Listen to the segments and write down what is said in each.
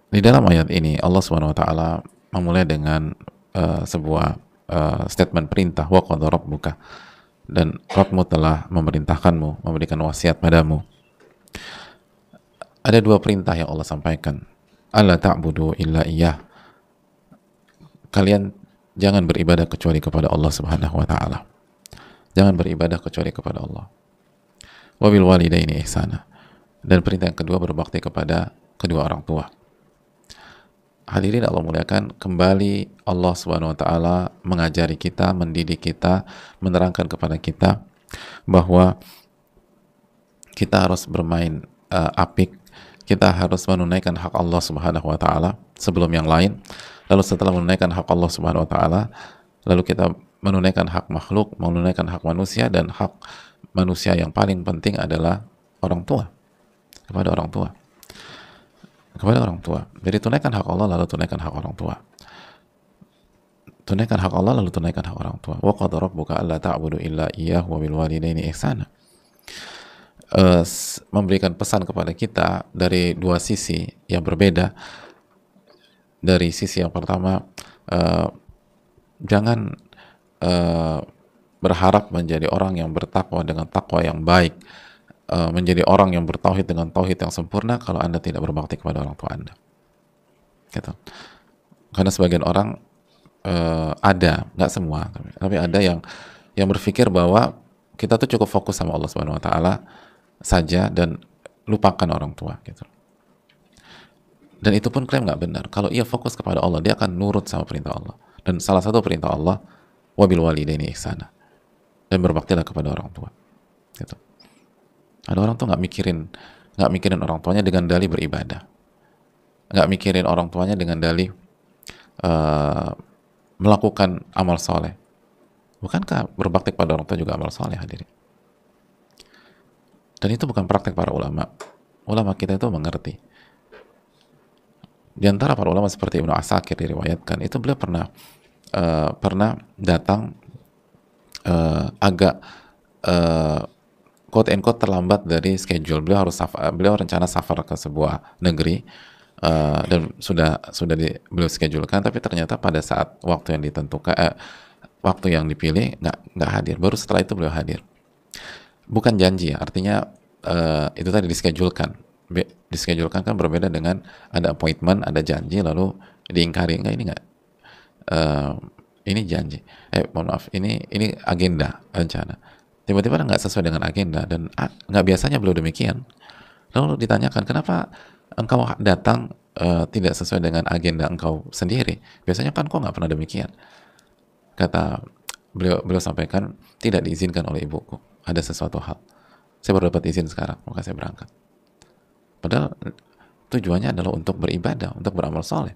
Di dalam ayat ini Allah Subhanahu wa taala memulai dengan sebuah statement perintah, wa qadha rabbuka, dan Rabbmu telah memerintahkanmu, memberikan wasiat padamu. Ada dua perintah yang Allah sampaikan. Alla ta'budu illa iyyah. Kalian jangan beribadah kecuali kepada Allah Subhanahu wa taala. Jangan beribadah kecuali kepada Allah. Wa bil walidaini ihsana. Dan perintah yang kedua, berbakti kepada kedua orang tua. Hadirin Allah muliakan, kembali Allah Subhanahu wa taala mengajari kita, mendidik kita, menerangkan kepada kita bahwa kita harus bermain apik, kita harus menunaikan hak Allah Subhanahu wa taala sebelum yang lain. Lalu setelah menunaikan hak Allah Subhanahu wa taala, lalu kita menunaikan hak makhluk, menunaikan hak manusia, dan hak manusia yang paling penting adalah orang tua, kepada orang tua. Kepada orang tua. Jadi tunaikan hak Allah, lalu tunaikan hak orang tua. Tunaikan hak Allah, lalu tunaikan hak orang tua. Wa qadha rabbuka alla ta'budu illa iyyahu wa bil walidaini ihsana. Memberikan pesan kepada kita dari dua sisi yang berbeda. Dari sisi yang pertama, jangan berharap menjadi orang yang bertakwa dengan takwa yang baik, menjadi orang yang bertauhid dengan tauhid yang sempurna kalau Anda tidak berbakti kepada orang tua Anda. Gitu. Karena sebagian orang ada, nggak semua, tapi ada yang berpikir bahwa kita tuh cukup fokus sama Allah Subhanahu wa taala saja dan lupakan orang tua gitu. Dan itu pun klaim nggak benar. Kalau ia fokus kepada Allah, dia akan nurut sama perintah Allah. Dan salah satu perintah Allah, wabil walidaini ihsana, dan berbaktilah kepada orang tua. Gitu. Ada orang tuh nggak mikirin orang tuanya dengan dalih beribadah, nggak mikirin orang tuanya dengan dalih melakukan amal soleh. Bukankah berbakti kepada orang tua juga amal soleh, hadirin? Dan itu bukan praktek para ulama. Ulama kita itu mengerti. Di antara para ulama seperti Ibnu Asakir diriwayatkan, itu beliau pernah datang agak quote and quote terlambat dari schedule. Beliau rencana safar ke sebuah negeri, dan beliau schedulekan, tapi ternyata pada saat waktu yang ditentukan, waktu yang dipilih nggak hadir. Baru setelah itu beliau hadir. Bukan janji ya, artinya itu tadi dischedulekan. Dischedulekan kan berbeda dengan ada appointment, ada janji lalu diingkari. Enggak, ini enggak. Ini janji. Mohon maaf, ini agenda, rencana. Tiba-tiba nggak sesuai dengan agenda, dan nggak biasanya beliau demikian. Lalu ditanyakan, kenapa engkau datang tidak sesuai dengan agenda engkau sendiri? Biasanya kan kok nggak pernah demikian. Kata beliau sampaikan, tidak diizinkan oleh ibuku. Ada sesuatu hal. Saya baru dapat izin sekarang, maka saya berangkat. Padahal tujuannya adalah untuk beribadah, untuk beramal soleh.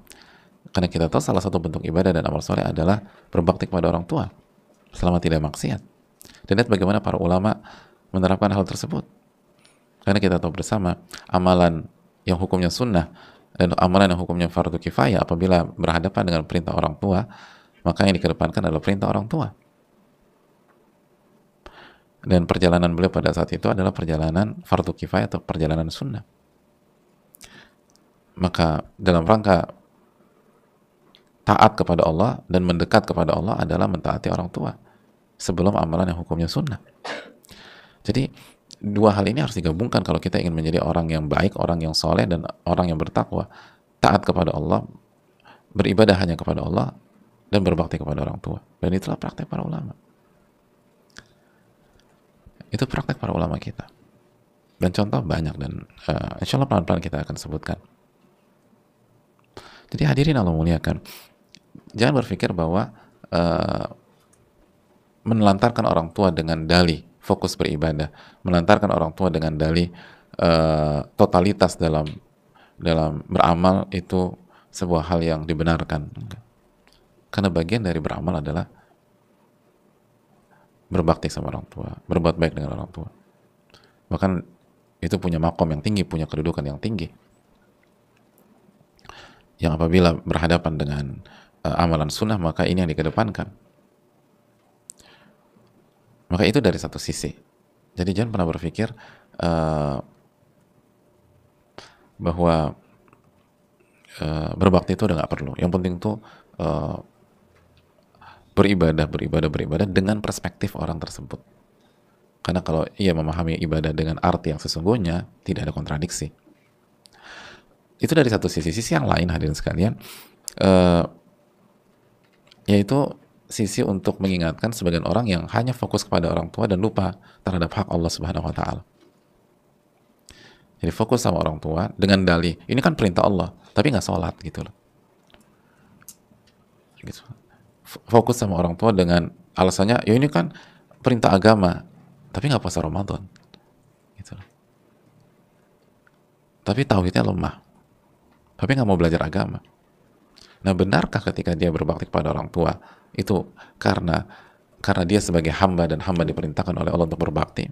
Karena kita tahu salah satu bentuk ibadah dan amal soleh adalah berbakti kepada orang tua selama tidak maksiat. Dan lihat bagaimana para ulama menerapkan hal tersebut. Karena kita tahu bersama, amalan yang hukumnya sunnah dan amalan yang hukumnya fardu kifayah apabila berhadapan dengan perintah orang tua, maka yang dikedepankan adalah perintah orang tua. Dan perjalanan beliau pada saat itu adalah perjalanan fardu kifayah atau perjalanan sunnah. Maka dalam rangka taat kepada Allah dan mendekat kepada Allah adalah mentaati orang tua sebelum amalan yang hukumnya sunnah. Jadi dua hal ini harus digabungkan kalau kita ingin menjadi orang yang baik, orang yang soleh, dan orang yang bertakwa. Taat kepada Allah, beribadah hanya kepada Allah, dan berbakti kepada orang tua. Dan itulah praktek para ulama. Itu praktek para ulama kita. Dan contoh banyak, dan insya Allah pelan-pelan kita akan sebutkan. Jadi hadirin Allah muliakan, jangan berpikir bahwa menelantarkan orang tua dengan dalih fokus beribadah, menelantarkan orang tua dengan dalih totalitas dalam beramal itu sebuah hal yang dibenarkan. Karena bagian dari beramal adalah berbakti sama orang tua, berbuat baik dengan orang tua. Bahkan itu punya makom yang tinggi, punya kedudukan yang tinggi, yang apabila berhadapan dengan amalan sunnah, maka ini yang dikedepankan. Maka itu dari satu sisi. Jadi jangan pernah berpikir bahwa berbakti itu udah nggak perlu. Yang penting tuh uh, beribadah dengan perspektif orang tersebut. Karena kalau ia memahami ibadah dengan arti yang sesungguhnya, tidak ada kontradiksi. Itu dari satu sisi. Sisi yang lain, hadirin sekalian, uh, yaitu sisi untuk mengingatkan sebagian orang yang hanya fokus kepada orang tua dan lupa terhadap hak Allah Subhanahu wa taala. Jadi fokus sama orang tua dengan dalih, ini kan perintah Allah, tapi nggak sholat gitu loh. Gitu. Fokus sama orang tua dengan alasannya, ya ini kan perintah agama, tapi nggak puasa Ramadan. Gitu loh. Tapi tauhidnya lemah, tapi nggak mau belajar agama. Nah, benarkah ketika dia berbakti kepada orang tua itu karena dia sebagai hamba dan hamba diperintahkan oleh Allah untuk berbakti?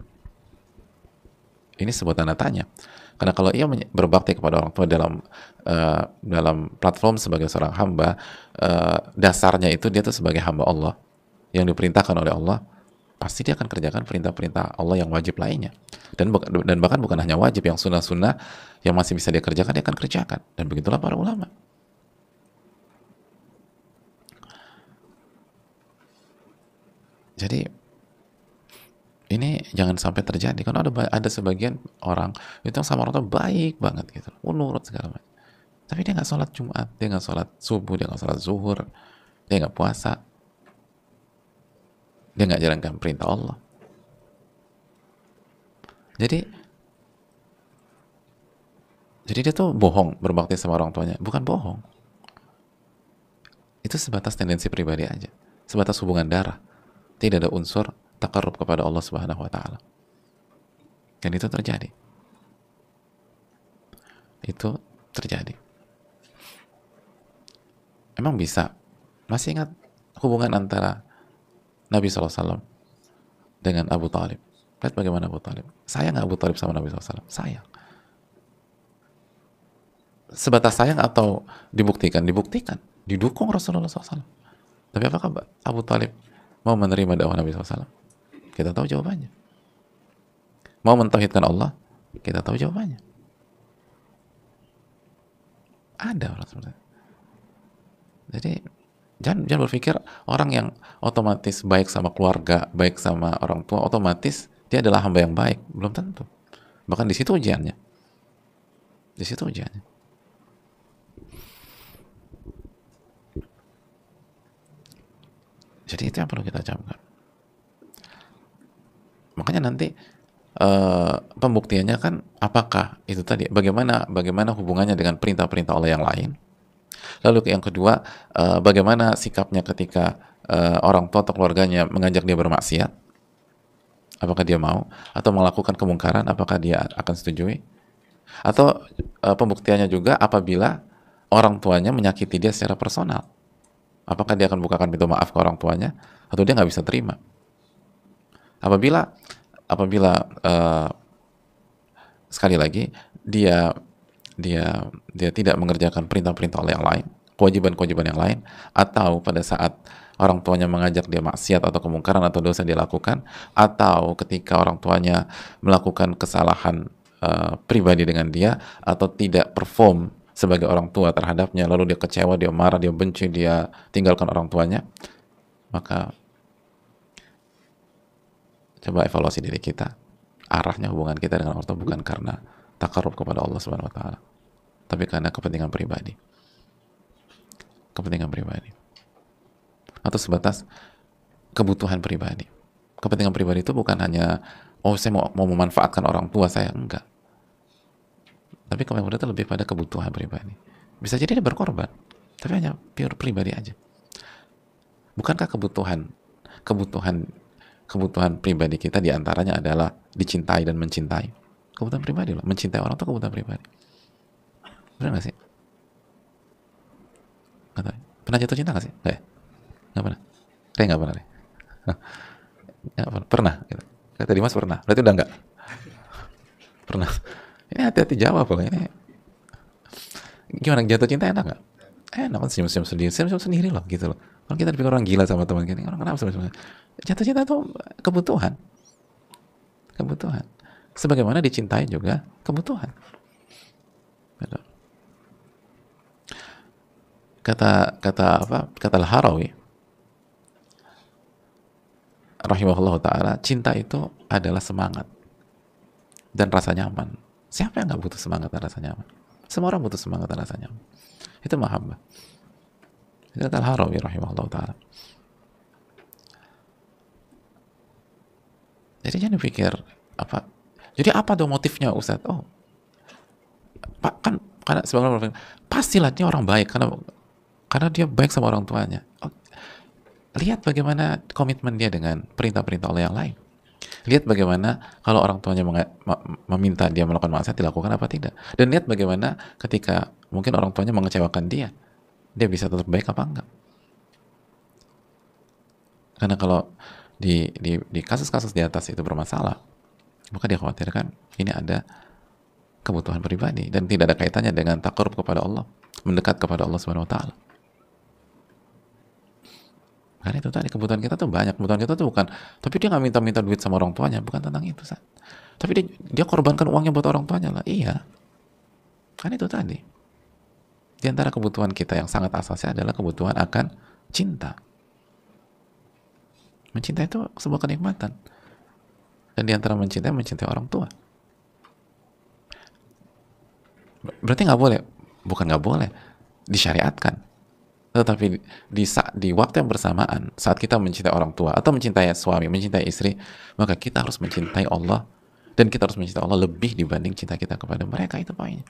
Ini sebuah tanda tanya. Karena kalau ia berbakti kepada orang tua dalam platform sebagai seorang hamba, dasarnya itu dia tuh sebagai hamba Allah yang diperintahkan oleh Allah, pasti dia akan kerjakan perintah-perintah Allah yang wajib lainnya. Dan bahkan bukan hanya wajib, yang sunnah-sunnah yang masih bisa dia kerjakan, dia akan kerjakan. Dan begitulah para ulama. Jadi ini jangan sampai terjadi, karena ada sebagian orang itu yang sama orang tua baik banget gitu, nurut segala macam, tapi dia nggak sholat Jumat, dia nggak sholat subuh, dia nggak sholat zuhur, dia nggak puasa, dia nggak jalankan perintah Allah. Jadi dia tuh bohong berbakti sama orang tuanya, bukan bohong, itu sebatas tendensi pribadi aja, sebatas hubungan darah, tidak ada unsur takarrub kepada Allah Subhanahu wa taala. Dan itu terjadi. Itu terjadi. Emang bisa? Masih ingat hubungan antara Nabi SAW dengan Abu Talib? Lihat bagaimana Abu Talib. Sayang Abu Talib sama Nabi SAW? Sayang. Sebatas sayang atau dibuktikan? Dibuktikan. Didukung Rasulullah SAW. Tapi apakah Abu Talib mau menerima dakwah Nabi SAW? Kita tahu jawabannya. Mau mentauhidkan Allah? Kita tahu jawabannya. Ada orang seperti itu. Jadi jangan berpikir orang yang otomatis baik sama keluarga, baik sama orang tua, otomatis dia adalah hamba yang baik. Belum tentu. Bahkan di situ ujiannya. Di situ ujiannya. Jadi itu yang perlu kita camkan. Makanya nanti pembuktiannya kan apakah itu tadi, bagaimana hubungannya dengan perintah-perintah Allah yang lain. Lalu yang kedua, bagaimana sikapnya ketika orang tua atau keluarganya mengajak dia bermaksiat, apakah dia mau, atau melakukan kemungkaran, apakah dia akan setujui. Atau pembuktiannya juga apabila orang tuanya menyakiti dia secara personal, apakah dia akan bukakan pintu maaf ke orang tuanya, atau dia nggak bisa terima. Apabila sekali lagi dia tidak mengerjakan perintah-perintah Allah yang lain, kewajiban-kewajiban yang lain, atau pada saat orang tuanya mengajak dia maksiat atau kemungkaran atau dosa dia lakukan, atau ketika orang tuanya melakukan kesalahan pribadi dengan dia atau tidak perform sebagai orang tua terhadapnya, lalu dia kecewa, dia marah, dia benci, dia tinggalkan orang tuanya, maka coba evaluasi diri kita. Arahnya hubungan kita dengan orang tua bukan karena takarrub kepada Allah Subhanahu wa taala, tapi karena kepentingan pribadi. Kepentingan pribadi. Atau sebatas kebutuhan pribadi. Kepentingan pribadi itu bukan hanya saya mau memanfaatkan orang tua saya, enggak. Tapi kepentingan itu lebih pada kebutuhan pribadi. Bisa jadi dia berkorban, tapi hanya pure pribadi aja. Bukankah kebutuhan pribadi kita diantaranya adalah dicintai dan mencintai? Kebutuhan pribadi loh, mencintai orang itu kebutuhan pribadi. Benar gak sih? Gak tahu. Pernah jatuh cinta gak sih? Gak ya? Gak pernah? Kayak gak pernah deh. Gak pernah? Pernah? Gitu. Kata Dimas pernah? Berarti udah enggak? Pernah? Ini hati-hati jawab loh. Ini gimana, jatuh cinta enak gak? Enak kan, senyum-senyum sendiri loh gitu loh. Kalau kita dipikir orang gila sama teman kita, orang kenapa senyum-senyum? Jatuh cinta itu kebutuhan. Kebutuhan. Sebagaimana dicintai juga kebutuhan. Betul. Kata Al-Harawi rahimahullah taala, cinta itu adalah semangat dan rasa nyaman. Siapa yang nggak butuh semangat dan rasa nyaman? Semua orang butuh semangat dan rasa nyaman. Itu mahabbah. Itu kata Al-Harawi rahimahullah taala. Jadi jangan pikir apa. Jadi apa dong motifnya Ustadz? Oh, Pak, kan karena sebagian pastilah dia orang baik karena dia baik sama orang tuanya. Oh, lihat bagaimana komitmen dia dengan perintah-perintah Allah yang lain. Lihat bagaimana kalau orang tuanya meminta dia melakukan maksiat, dilakukan apa tidak. Dan lihat bagaimana ketika mungkin orang tuanya mengecewakan dia bisa tetap baik apa enggak. Karena kalau di kasus-kasus di atas itu bermasalah, maka dia khawatirkan ini ada kebutuhan pribadi dan tidak ada kaitannya dengan taqarrub kepada Allah, mendekat kepada Allah Subhanahu wa taala. Karena itu tadi kebutuhan kita tuh banyak. Kebutuhan kita tuh bukan, tapi dia nggak minta duit sama orang tuanya, bukan tentang itu, Sat. Tapi dia korbankan uangnya buat orang tuanya lah. Iya. Kan itu tadi. Di antara kebutuhan kita yang sangat asasi adalah kebutuhan akan cinta. Mencintai itu sebuah kenikmatan. Dan di antara mencintai orang tua. Berarti nggak boleh, bukan nggak boleh, disyariatkan. Tetapi di waktu yang bersamaan, saat kita mencintai orang tua atau mencintai suami, mencintai istri, maka kita harus mencintai Allah dan kita harus mencintai Allah lebih dibanding cinta kita kepada mereka. Itu poinnya.